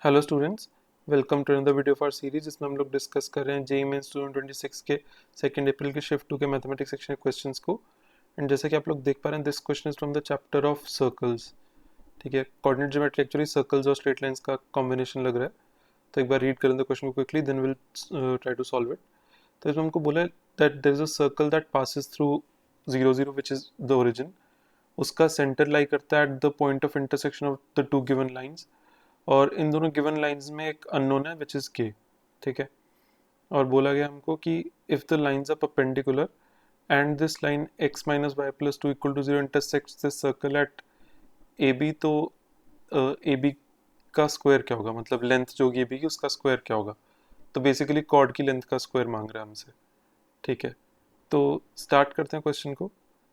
Hello students, welcome to another video for series जिसमें हम लोग डिस्कस कर रहे हैं जेईई मेंस 2026 के 2 अप्रैल के शिफ्ट 2 के मैथमेटिक्स सेक्शन के क्वेश्चंस को। एंड जैसे कि आप लोग देख पा रहे हैं, this question is from the chapter of circles. ठीक है, कोऑर्डिनेट ज्योमेट्री एक्चुअली सर्कल्स और स्ट्रेट लाइंस का कॉम्बिनेशन लग रहा है। तो एक बार रीड करें द क्वेश्चन को quickly, then will try to solve it. तो इसमें हमको बोला है that there is a circle that passes through 0 0 which is the origin. उसका सेंटर लाई करता है at the point of intersection of the two given lines, और इन दोनों गिवन लाइंस में एक अननोन है विच इज के। ठीक है, और बोला गया हमको कि if the lines are perpendicular and this line x minus y plus two equal to 0 intersects this circle at A B, तो ए बी का स्क्वायर क्या होगा, मतलब लेंथ जो होगी ए बी की उसका स्क्वायर क्या होगा। तो बेसिकली कॉर्ड की लेंथ का स्क्वायर मांग रहा है हमसे। ठीक है, तो स्टार्ट करते हैं क्वेश्चन को।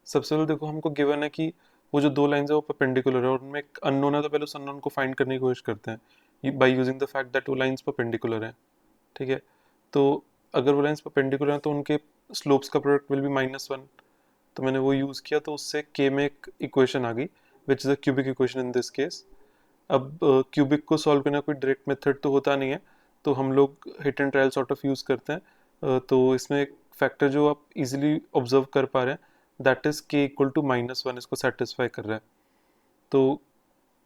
सबसे पहले देखो, हमको गिवन है कि वो जो दो लाइंस है वो परपेंडिकुलर है और उनमें एक अननोन है, तो पहले उस अननोन को फाइंड करने की कोशिश करते हैं by using the fact that वो लाइंस परपेंडिकुलर है। ठीक है, तो अगर वो लाइंस परपेंडिकुलर है तो उनके स्लोप्स का प्रोडक्ट विल बी -1। तो मैंने वो यूज़ किया, तो उससे के में एक इक्वेशन आ गई which is a cubic equation in this case. अब क्यूबिक को सॉल्व करने का कोई डायरेक्ट मेथड तो होता नहीं है, तो हम लोग hit and trial sort of use करते हैं। तो इसमें एक फैक्टर जो आप इजीली ऑब्जर्व कर पा रहे हैं दैट इज़ के इक्वल टू -1, इसको सेटिस्फाई कर रहा है। तो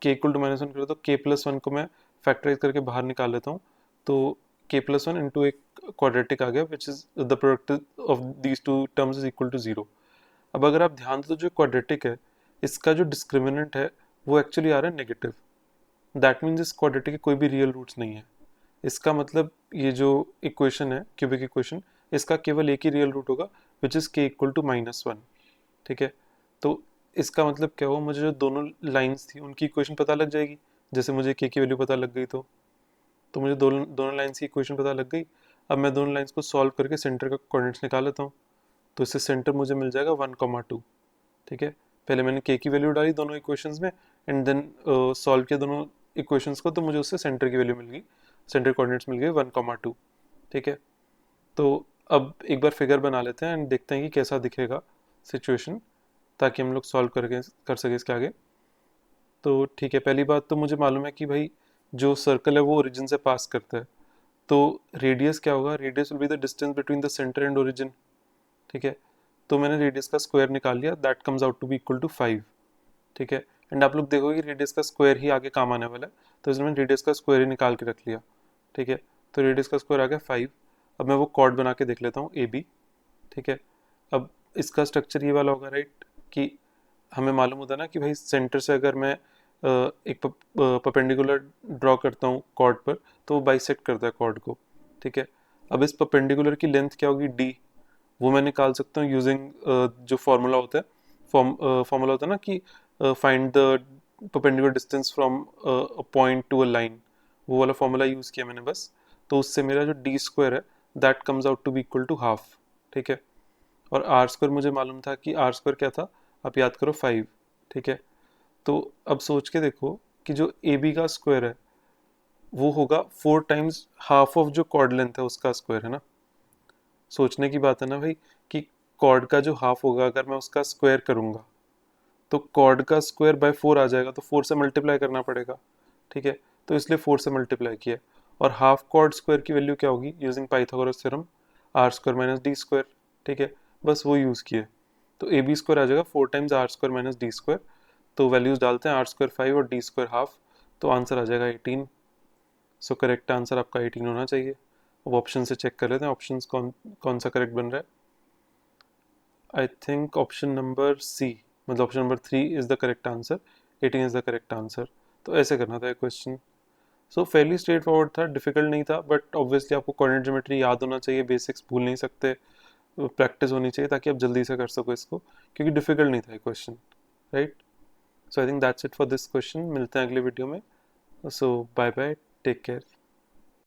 के इक्वल टू -1 करो तो के प्लस वन को मैं फैक्टराइज करके बाहर निकाल लेता हूँ। तो के प्लस वन इंटू एक क्वाड्रेटिक आ गया which is the product of these two terms is equal to 0। अब अगर आप ध्यान दो तो जो क्वाड्रेटिक है इसका जो डिस्क्रिमिनेंट है वो एक्चुअली आ रहा है नेगेटिव। दैट मीन्स इस क्वाड्रेटिक के कोई भी रियल रूट्स नहीं है। इसका मतलब ये जो इक्वेशन है क्यूबिक इक्वेशन, इसका केवल एक ही रियल रूट होगा विच इज के इक्वल टू -1। ठीक है, तो इसका मतलब क्या हुआ, मुझे जो दोनों लाइंस थी उनकी इक्वेशन पता लग जाएगी। जैसे मुझे के की वैल्यू पता लग गई, तो मुझे दोनों दोनों लाइंस की इक्वेशन पता लग गई। अब मैं दोनों लाइंस को सॉल्व करके सेंटर का कोऑर्डिनेट्स निकाल लेता हूँ। तो इससे सेंटर मुझे मिल जाएगा 1,2। ठीक है, पहले मैंने के की वैल्यू डाली दोनों इक्वेशंस में एंड देन सॉल्व किया दोनों इक्वेशंस को, तो मुझे उससे सेंटर की वैल्यू मिल गई, सेंटर कोऑर्डिनेट्स मिल गए 1,2। ठीक है, तो अब एक बार फिगर बना लेते हैं एंड देखते हैं कि कैसा दिखेगा सिचुएशन, ताकि हम लोग सॉल्व कर सके इसके आगे। तो ठीक है, पहली बात तो मुझे मालूम है कि भाई जो सर्कल है वो ओरिजिन से पास करता है, तो रेडियस क्या होगा, radius will be the distance between the centre and origin. ठीक है, तो मैंने रेडियस का स्क्वायर निकाल लिया, that comes out to be equal to 5। ठीक है, एंड आप लोग देखोगे रेडियस का स्क्वायर ही आगे काम आने वाला है, तो इसमें मैंने रेडियस का स्क्वायर ही निकाल के रख लिया। ठीक है, तो रेडियस का स्क्वायर आ गया 5। अब मैं वो कॉर्ड बना के देख लेता हूँ ए बी। ठीक है, अब इसका स्ट्रक्चर ये वाला होगा, राइट, कि हमें मालूम होता है ना कि भाई सेंटर से अगर मैं एक परपेंडिकुलर ड्रॉ करता हूँ कॉर्ड पर, तो वो बाइसेक्ट करता है कॉर्ड को। ठीक है, अब इस परपेंडिकुलर की लेंथ क्या होगी, डी। वो मैं निकाल सकता हूँ यूजिंग जो फॉर्मूला होता है, फॉर्मूला होता है ना कि find the perpendicular distance from a point to a line. वो वाला फॉर्मूला यूज़ किया मैंने बस। तो उससे मेरा जो डी स्क्वायर है that comes out to be equal to half. ठीक है, और आर स्क्वायर मुझे मालूम था कि आर स्क्वायर क्या था, आप याद करो 5। ठीक है, तो अब सोच के देखो कि जो ए बी का स्क्वायर है वो होगा 4 टाइम्स हाफ ऑफ जो कॉर्ड लेंथ है उसका स्क्वायर, है ना। सोचने की बात है ना भाई, कि कॉर्ड का जो हाफ होगा अगर मैं उसका स्क्वायर करूंगा तो कॉर्ड का स्क्वायर बाय 4 आ जाएगा, तो 4 से मल्टीप्लाई करना पड़ेगा। ठीक है, तो इसलिए 4 से मल्टीप्लाई किया। और हाफ कॉर्ड स्क्वायर की वैल्यू क्या होगी using Pythagoras theorem, R square minus D square. ठीक है, बस वो यूज़ किए। तो ए बी स्क्वायर आ जाएगा 4 times R square minus D square. तो वैल्यूज डालते हैं, आर स्क्वायर 5 और डी स्क्वायर हाफ, तो आंसर आ जाएगा 18। सो करेक्ट आंसर आपका 18 होना चाहिए। अब ऑप्शन से चेक कर लेते हैं ऑप्शन कौन कौन सा करेक्ट बन रहा है। I think option number C, मतलब option number 3 is the correct answer. 18 is the correct answer. तो ऐसे करना था question. So fairly straightforward था, डिफिकल्ट नहीं था, बट ऑब्वियसली आपको कोऑर्डिनेट ज्योमेट्री याद होना चाहिए, बेसिक्स भूल नहीं सकते, प्रैक्टिस होनी चाहिए ताकि आप जल्दी से कर सको इसको, क्योंकि डिफिकल्ट नहीं था question, right. So I think that's it for this question. मिलते हैं अगले वीडियो में। सो बाय बाय, टेक केयर।